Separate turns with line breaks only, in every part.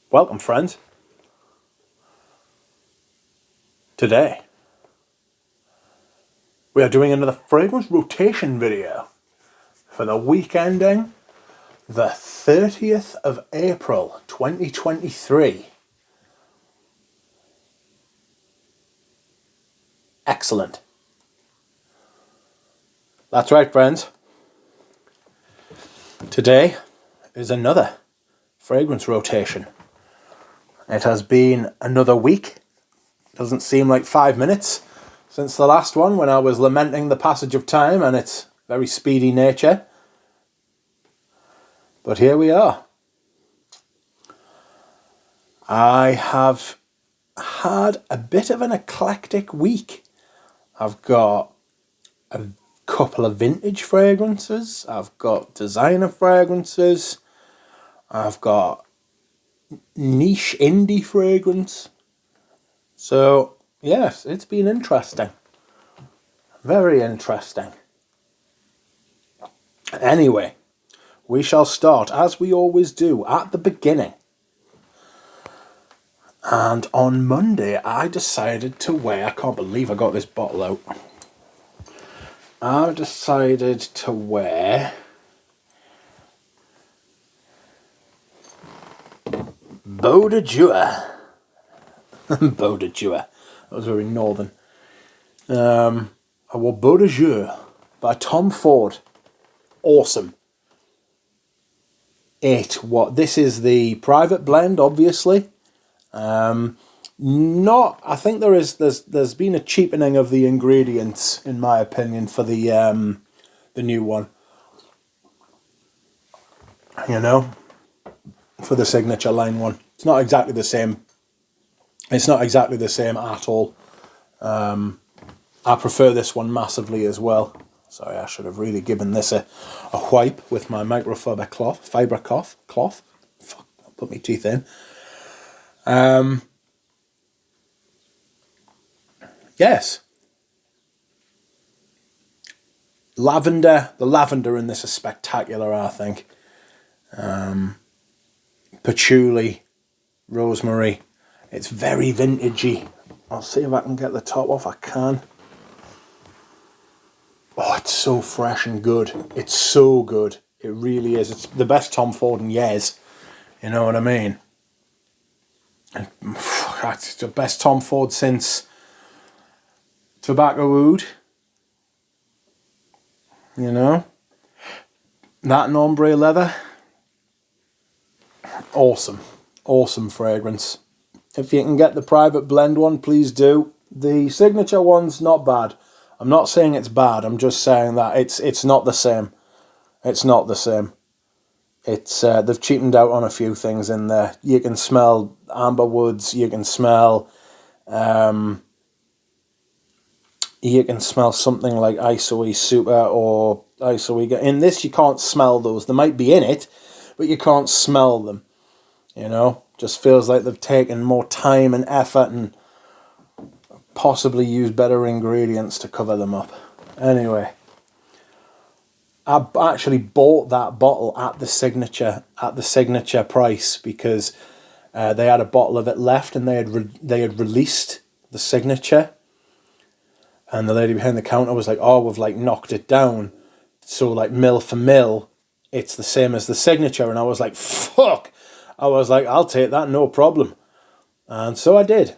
Welcome, friends. Today, we are doing another fragrance rotation video for the week ending the 30th of April 2023. Excellent. That's right, friends. Today is another fragrance rotation. It has been another week. Doesn't seem like 5 minutes since the last one when I was lamenting the passage of time and its very speedy nature. But here we are. I have had a bit of an eclectic week. I've got a couple of vintage fragrances. I've got designer fragrances. I've got niche indie fragrance. So, yes, it's been interesting. Very interesting. Anyway, we shall start, as we always do, at the beginning. And on Monday, I decided to wear... I can't believe I got this bottle out. I decided to wear... Beau de Jour. Beau de Jour. That was very northern. I wore Beau de Jour by Tom Ford. Awesome. This is the private blend, obviously. I think there's been a cheapening of the ingredients, in my opinion, for the new one. You know, for the signature line one. It's not exactly the same. It's not exactly the same at all. I prefer this one massively as well. Sorry, I should have really given this a wipe with my microfiber cloth. Fuck, I'll put my teeth in. Yes. Lavender. The lavender in this is spectacular, I think. Patchouli, rosemary. It's very vintagey. I'll see if I can get the top off. I can. Oh, it's so fresh and good. It's so good. It really is. It's the best Tom Ford in years. You know what I mean? It's the best Tom Ford since Tobacco Oud. You know? That and ombre leather. Awesome. Awesome fragrance. If you can get the private blend one, please do. The signature one's not bad. I'm not saying it's bad. I'm just saying that it's not the same. It's not the same. It's they've cheapened out on a few things in there. You can smell amber woods. You can smell something like Isoe Super or Isoe. In this, you can't smell those. They might be in it, but you can't smell them. You know, just feels like they've taken more time and effort and possibly used better ingredients to cover them up. Anyway, I actually bought that bottle at the signature price because they had a bottle of it left and they had released the signature, and the lady behind the counter was like, "Oh, we've like knocked it down, so like mil for mil, it's the same as the signature." And I was like, "Fuck!" I was like, "I'll take that, no problem," and so I did.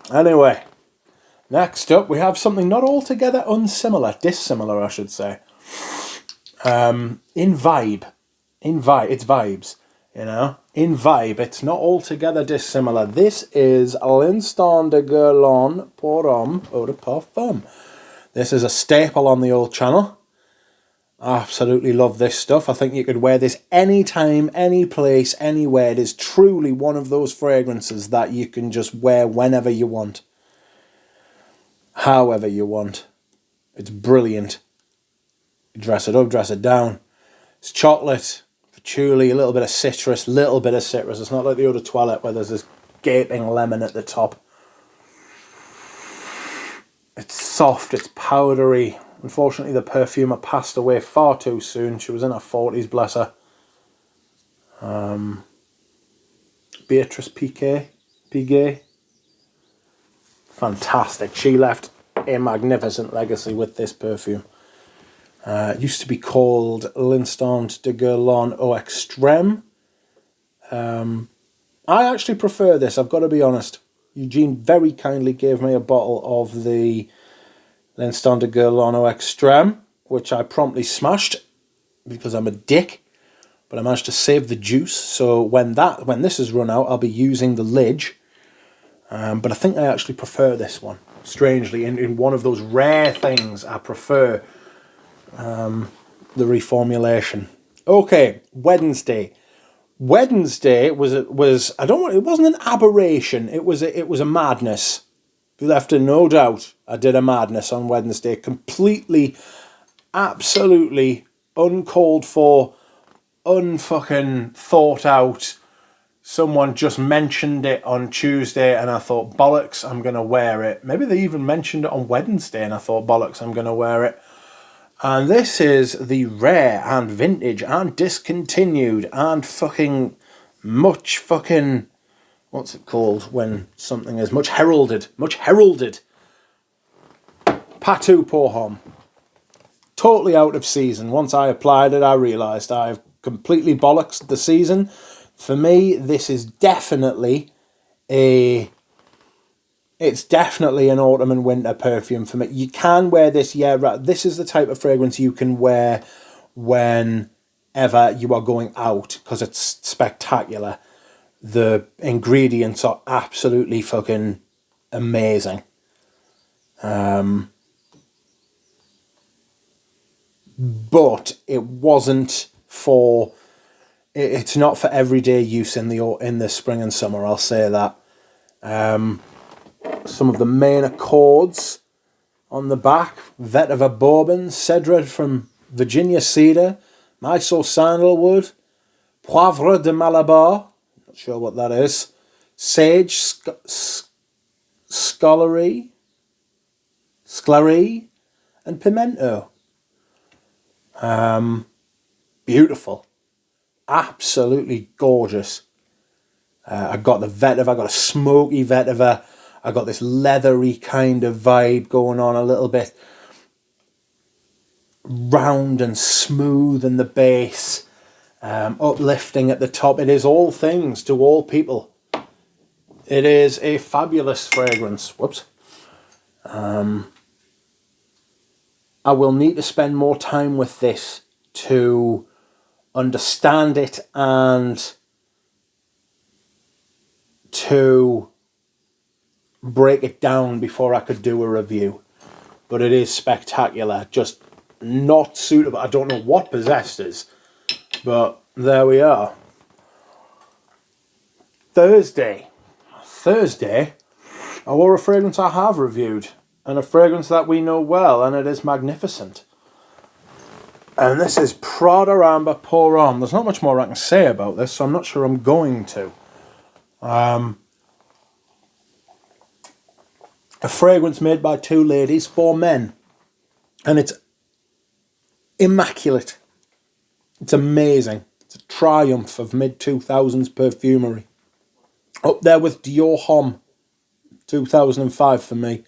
Anyway, next up we have something not altogether dissimilar, I should say. In vibe, it's vibes, you know. In vibe, it's not altogether dissimilar. This is L'Instant de Guerlain Pour Homme Eau de Parfum. This is a staple on the old channel. I absolutely love this stuff. I think you could wear this anytime, any place, anywhere. It is truly one of those fragrances that you can just wear whenever you want, however you want. It's brilliant. Dress it up, dress it down. It's chocolate, patchouli, a little bit of citrus. It's not like the Eau de Toilette where there's this gaping lemon at the top. It's soft, it's powdery. Unfortunately, the perfumer passed away far too soon. She was in her 40s, bless her. Beatrice Piguet. Fantastic. She left a magnificent legacy with this perfume. It used to be called L'Instant de Guerlain Eau Extreme. I actually prefer this, I've got to be honest. Eugene very kindly gave me a bottle of the L'Instant de Guerlain Eau Extreme, which I promptly smashed because I'm a dick. But I managed to save the juice, so when this has run out, I'll be using the Lidge. But I think I actually prefer this one. Strangely, in one of those rare things, I prefer the reformulation. Okay, Wednesday. Wednesday was it wasn't an aberration. It was a madness. Left in no doubt, I did a madness on Wednesday. Completely, absolutely uncalled for, unfucking thought out. Someone just mentioned it on Tuesday and I thought, bollocks, I'm going to wear it. Maybe they even mentioned it on Wednesday and I thought, bollocks, I'm going to wear it. And this is the rare and vintage and discontinued and fucking much fucking... What's it called when something is much heralded? Much heralded. Patou Pour Homme. Totally out of season. Once I applied it, I realised I've completely bollocksed the season. For me, this is definitely it's definitely an autumn and winter perfume for me. You can wear this, this is the type of fragrance you can wear whenever you are going out, because it's spectacular. The ingredients are absolutely fucking amazing. But it wasn't for... It's not for everyday use in the spring and summer, I'll say that. Some of the main accords on the back: Vetiver Bourbon, Cedra from Virginia Cedar, Mysore Sandalwood, Poivre de Malabar, not sure what that is, Sage Sclary, and Pimento. Beautiful. Absolutely gorgeous. I got the vetiver, I got a smoky vetiver. I got this leathery kind of vibe going on a little bit. Round and smooth in the base. Uplifting at the top. It is all things to all people. It is a fabulous fragrance. Whoops. I will need to spend more time with this to understand it and to break it down before I could do a review. But it is spectacular. Just not suitable. I don't know what possessed us, but there we are. Thursday, I wore a fragrance I have reviewed, and a fragrance that we know well, and it is magnificent. And this is Prada Amber Pour Homme. There's not much more I can say about this, so I'm not sure I'm going to. A fragrance made by two ladies for men. And it's immaculate. It's amazing. It's a triumph of mid-2000s perfumery. Up there with Dior Homme, 2005 for me.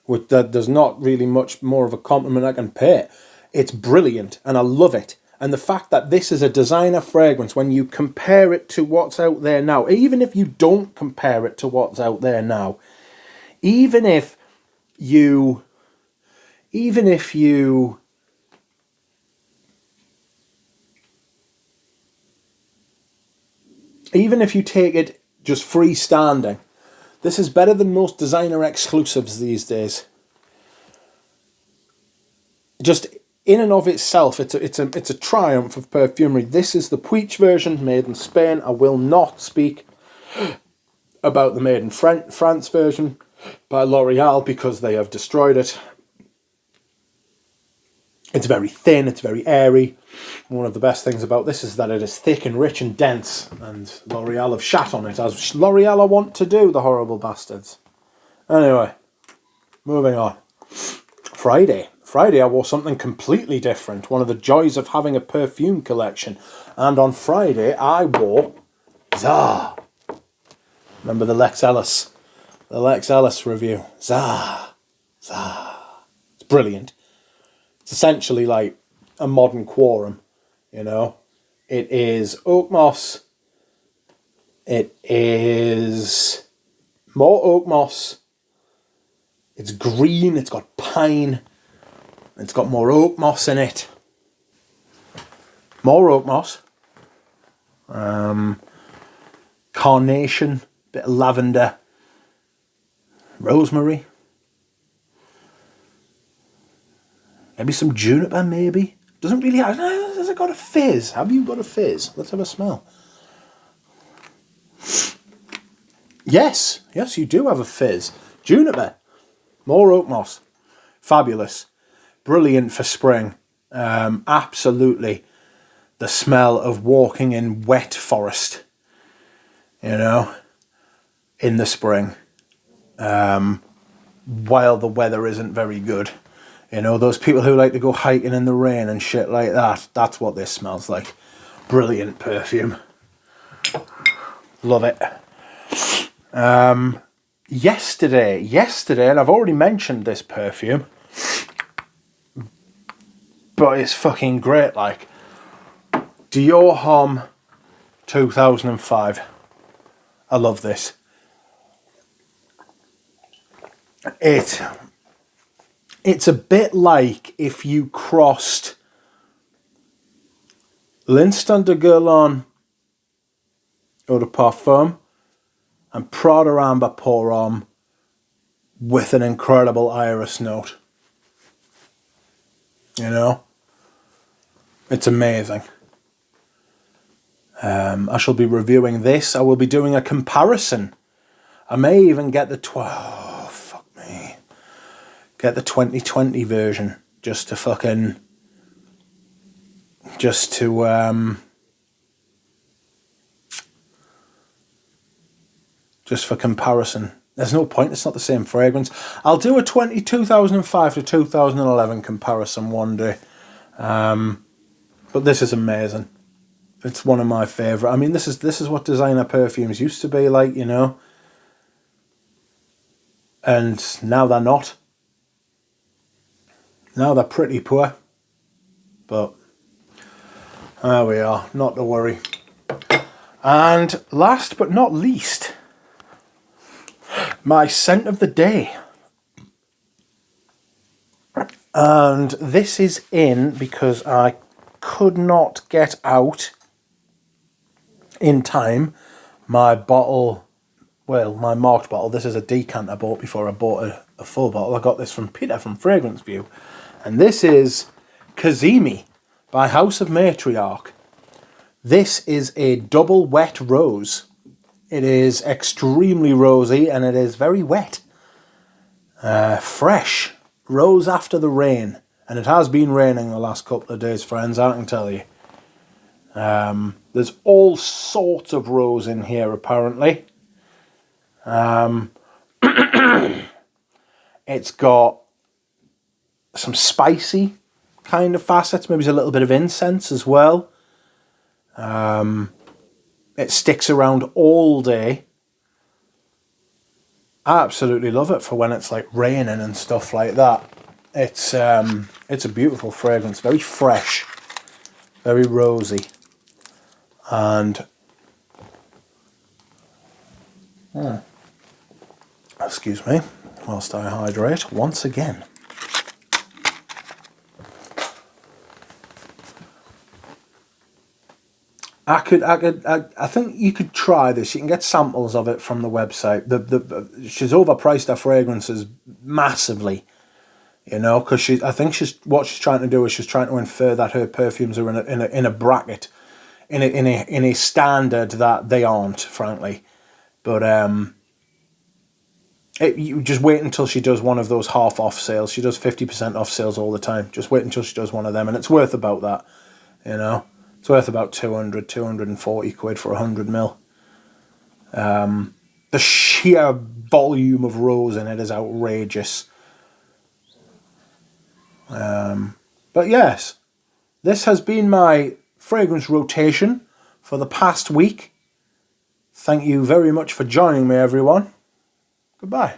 With that, there's not really much more of a compliment I can pay it. It's brilliant and I love it. And the fact that this is a designer fragrance, when you compare it to what's out there now, even if you don't compare it to what's out there now, even if you take it just freestanding, this is better than most designer exclusives these days. Just in and of itself, it's a triumph of perfumery. This is the Puig version, made in Spain. I will not speak about the made in France version by L'Oreal because they have destroyed it. It's very thin, it's very airy. One of the best things about this is that it is thick and rich and dense, and L'Oreal have shat on it, as L'Oreal want to do, the horrible bastards. Anyway, moving on. Friday I wore something completely different, one of the joys of having a perfume collection. And on Friday I wore ZAR. Remember the Lex Ellis? The Lex Ellis review. Zah. It's brilliant. It's essentially like a modern Quorum, you know. It is oak moss. It is more oak moss. It's green. It's got pine. It's got more oak moss in it. More oak moss. Carnation. Bit of lavender. Rosemary. Maybe some juniper, maybe. Doesn't really have... Has it got a fizz? Have you got a fizz? Let's have a smell. Yes, you do have a fizz. Juniper. More oak moss. Fabulous. Brilliant for spring. Absolutely. The smell of walking in wet forest. You know. In the spring. While the weather isn't very good. You know, those people who like to go hiking in the rain and shit like that. That's what this smells like. Brilliant perfume. Love it. Yesterday, and I've already mentioned this perfume, but it's fucking great, like, Dior Homme 2005. I love this. It's a bit like if you crossed L'Instant de Guerlain Eau de Parfum and Prada Amber Pour Homme with an incredible iris note. You know? It's amazing. I shall be reviewing this. I will be doing a comparison. I may even get the... Get the 2020 version just to for comparison. There's no point, it's not the same fragrance. I'll do a 2005 to 2011 comparison one day. But this is amazing. It's one of my favourite. I mean, this is what designer perfumes used to be like, you know. And now they're not. Now they're pretty poor, but there we are, not to worry. And last but not least, my scent of the day. And this is in because I could not get out in time my bottle, well, my marked bottle. This is a decant I bought before I bought a full bottle. I got this from Peter from Fragrance View. And this is Cazimi by House of Matriarch. This is a double wet rose. It is extremely rosy and it is very wet. Fresh. Rose after the rain. And it has been raining the last couple of days, friends, I can tell you. There's all sorts of rose in here, apparently. It's got some spicy kind of facets, maybe a little bit of incense as well. It sticks around all day. I absolutely love it for when it's like raining and stuff like that. It's a beautiful fragrance, very fresh, very rosy, and excuse me whilst I hydrate once again. I think you could try this. You can get samples of it from the website. She's overpriced her fragrances massively, you know, because I think what she's trying to do is she's trying to infer that her perfumes are in a bracket, in a standard that they aren't, frankly. But you just wait until she does one of those half off sales. She does 50% off sales all the time. Just wait until she does one of them, and it's worth about that, you know. It's worth about 240 quid for 100 ml. The sheer volume of rose in it is outrageous. But yes, this has been my fragrance rotation for the past week. Thank you very much for joining me, everyone. Goodbye.